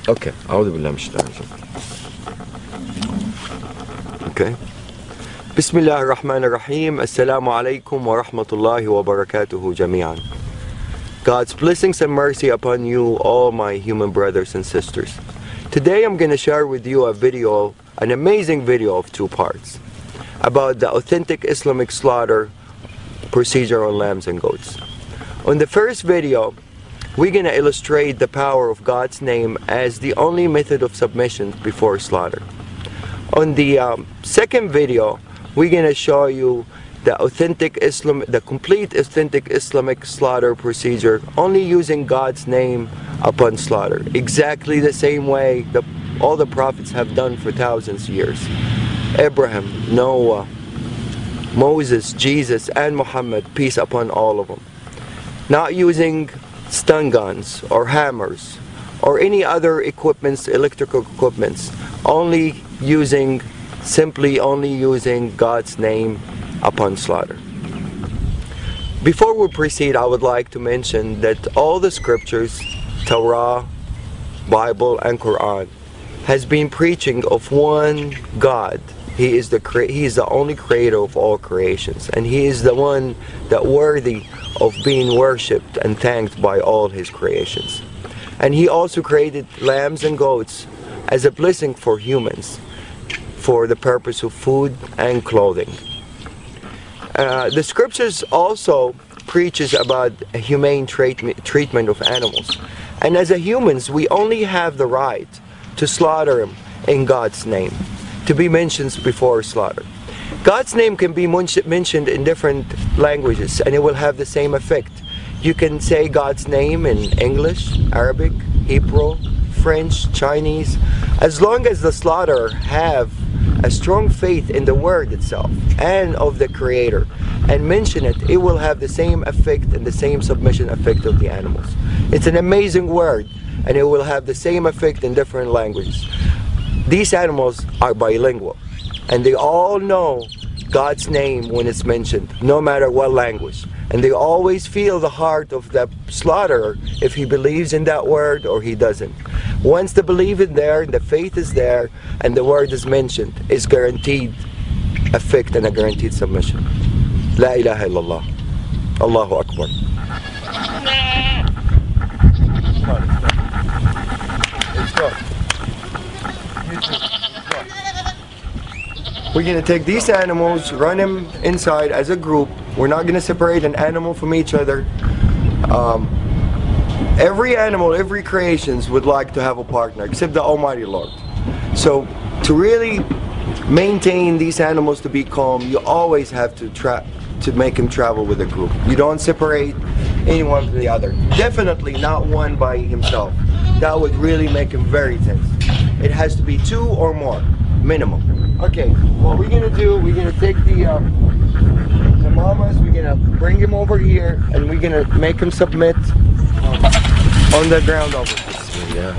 Okay, أعوذ بالله من الشيطان الرجيم. Okay. بسم الله الرحمن الرحيم. Assalamu alaikum wa rahmatullahi wa barakatuhu jami'an. God's blessings and mercy upon you, all my human brothers and sisters. Today I'm going to share with you a video, an amazing video of 2 parts, about the authentic Islamic slaughter procedure on lambs and goats. On the first video, we're going to illustrate the power of God's name as the only method of submission before slaughter. On the second video, we're going to show you the complete authentic Islamic slaughter procedure, only using God's name upon slaughter, exactly the same way that all the prophets have done for thousands of years. Abraham, Noah, Moses, Jesus, and Muhammad, peace upon all of them. Not using stun guns or hammers or any other equipments, electrical equipments, simply only using God's name upon slaughter. Before we proceed, I would like to mention that all the scriptures, Torah, Bible, and Quran, has been preaching of one God. He is the only creator of all creations, and He is the one that worthy of being worshipped and thanked by all His creations. And He also created lambs and goats as a blessing for humans, for the purpose of food and clothing. The scriptures also preaches about a humane treatment of animals, and as humans we only have the right to slaughter them in God's name, to be mentioned before slaughter. God's name can be mentioned in different languages and it will have the same effect. You can say God's name in English, Arabic, Hebrew, French, Chinese. As long as the slaughterer have a strong faith in the word itself and of the Creator and mention it, it will have the same effect and the same submission effect of the animals. It's an amazing word and it will have the same effect in different languages. These animals are bilingual and they all know God's name when it's mentioned, no matter what language. And they always feel the heart of the slaughterer if he believes in that word or he doesn't. Once the belief is there, the faith is there, and the word is mentioned, it's guaranteed effect and a guaranteed submission. La ilaha illallah. Allahu Akbar. We're going to take these animals, run them inside as a group. We're not going to separate an animal from each other. Every animal, every creation would like to have a partner, except the Almighty Lord. So to really maintain these animals to be calm, you always have to make them travel with a group. You don't separate anyone from the other. Definitely not one by himself. That would really make him very tense. It has to be 2 or more, minimum. Okay, what we're gonna do, we're gonna take the mamas, we're gonna bring him over here, and we're gonna make him submit on the ground over here.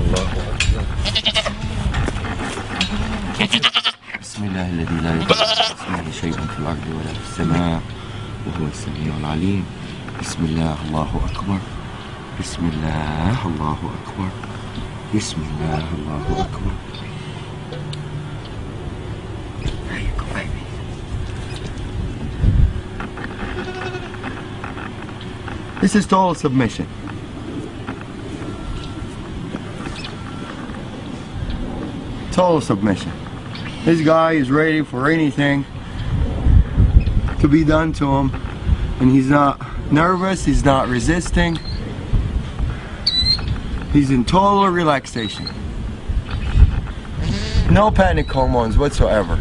بسم الله الذي لا يضر مع اسمه شيء في الأرض ولا في السماء وهو السميع العليم. بسم الله الله أكبر. بسم الله الله أكبر. بسم الله الله أكبر. This is total submission. Total submission. This guy is ready for anything to be done to him, and he's not nervous, he's not resisting. He's in total relaxation. No panic hormones whatsoever.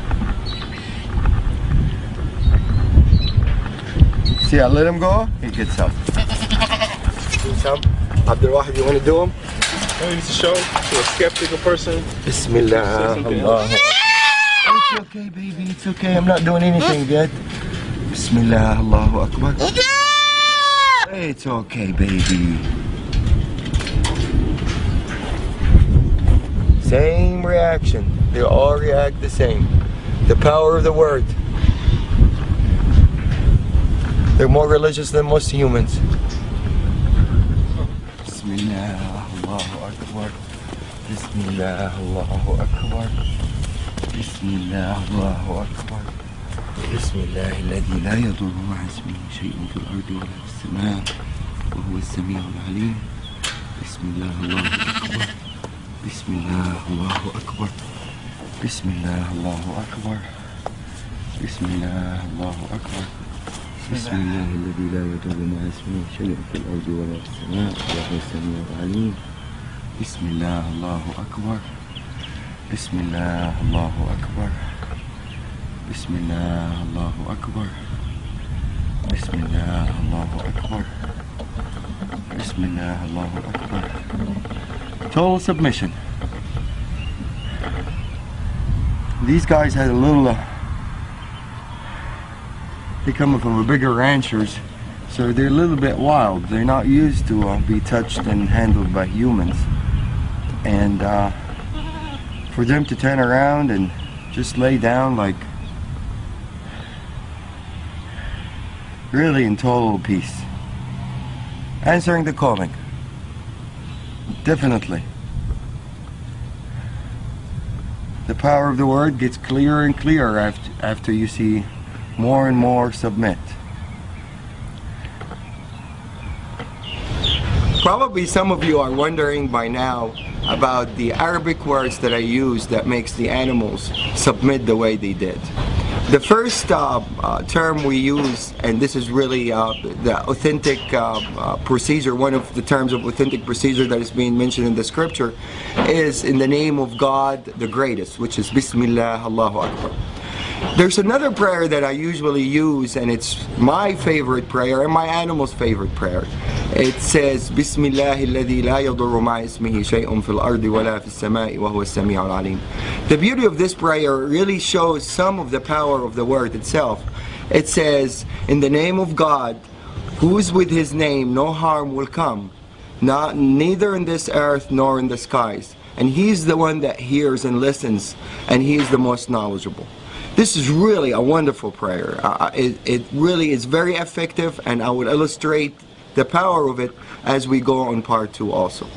See, I let him go, he gets up. Abdul Wahid, you want to do them? I need to show to a skeptical person. Bismillah. Allah. It's okay, baby. It's okay. I'm not doing anything yet. Bismillah. Allahu Akbar. It's okay, baby. Same reaction. They all react the same. The power of the word. They're more religious than most humans. Bismillah, Allahu Akbar. Bismillah, Allahu Akbar. Bismillah, Allahu Akbar. Bismillah, الذي لا يضر مع اسمه شيء في الأرض ولا في السماء وهو السميع العليم. Bismillah, Allahu Akbar. Bismillah, Allahu Akbar. Bismillah, Allahu Akbar. Bismillah, Allahu Akbar. Bismillah, الذي لا يضر مع اسمه شيء في الأرض ولا في السماء وهو السميع العليم. Bismillah, Allahu Akbar. Bismillah, Allahu Akbar. Bismillah, Allahu Akbar. Bismillah, Allahu Akbar. Bismillah, Allahu Akbar. Total submission. These guys had a little, they come from a bigger ranchers, so they're a little bit wild. They're not used to be touched and handled by humans. And for them to turn around and just lay down like really in total peace, answering the calling, definitely. The power of the word gets clearer and clearer after you see more and more submit. Probably some of you are wondering by now about the Arabic words that I use that makes the animals submit the way they did. The first term we use, and this is really the authentic procedure, one of the terms of authentic procedure that is being mentioned in the scripture, is in the name of God the greatest, which is Bismillah, Allahu Akbar. There's another prayer that I usually use, and it's my favorite prayer and my animal's favorite prayer. It says, Bismillah alladhi la yadurru ma'a ismihi shay'un fil ardi wa la fis sama'i wa huwa as-sami'ul 'alim. The beauty of this prayer really shows some of the power of the word itself. It says, in the name of God, who is with his name, no harm will come, neither in this earth nor in the skies. And he's the one that hears and listens, and he is the most knowledgeable. This is really a wonderful prayer. It really is very effective, and I will illustrate the power of it as we go on part 2 also.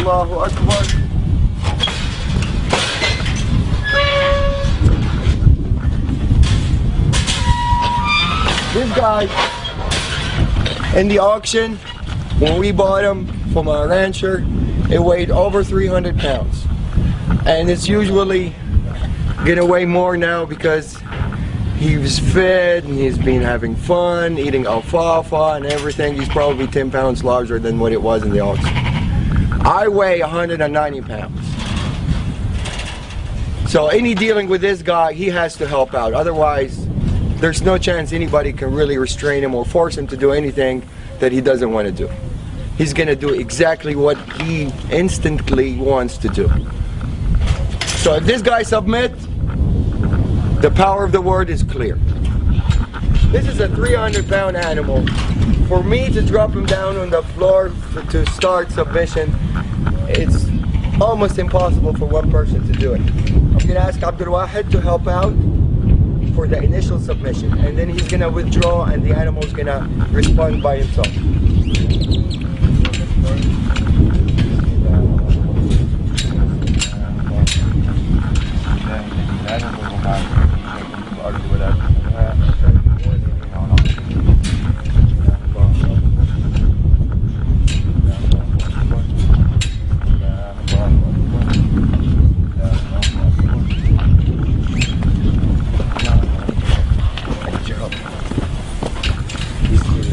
Allahu Akbar. This guy in the auction, when we bought him from a rancher, it weighed over 300 pounds. And it's usually gonna weigh more now because he was fed and he's been having fun, eating alfalfa and everything. He's probably 10 pounds larger than what it was in the auction. I weigh 190 pounds. So any dealing with this guy, he has to help out. Otherwise, there's no chance anybody can really restrain him or force him to do anything that he doesn't want to do. He's going to do exactly what he instantly wants to do. So if this guy submits, the power of the word is clear. This is a 300-pound animal. For me to drop him down on the floor to start submission, it's almost impossible for one person to do it. I'm going to ask Abdul Wahid to help out for the initial submission, and then he's going to withdraw and the animal is going to respond by himself.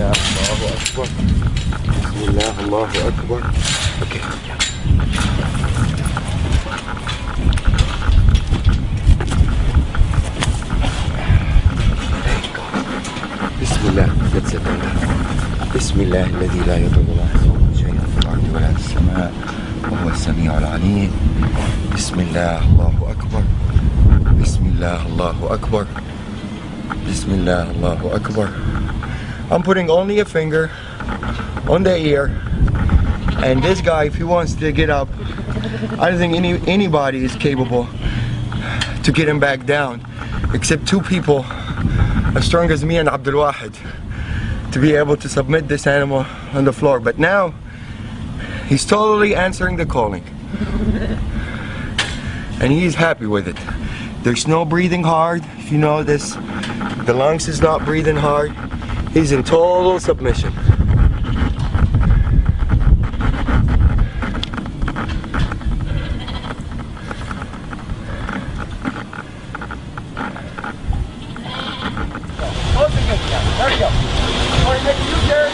Bismillah, Allahu Akbar. Bismillah, Allahu Akbar. Okay, yeah. Bismillah, that's it. Bismillah, الذي لا يضر مع اسمه شيء في الأرض ولا في السماء وهو السميع العليم. Bismillah, Allahu Akbar. Bismillah, Allahu Akbar. Bismillah, Allahu Akbar. I'm putting only a finger on the ear, and this guy, if he wants to get up, I don't think anybody is capable to get him back down, except two people as strong as me and Abdul Wahid, to be able to submit this animal on the floor. But now he's totally answering the calling, and he's happy with it. There's no breathing hard. If you know this, the lungs is not breathing hard. He's in total submission. There you go. Or you make a U-turn.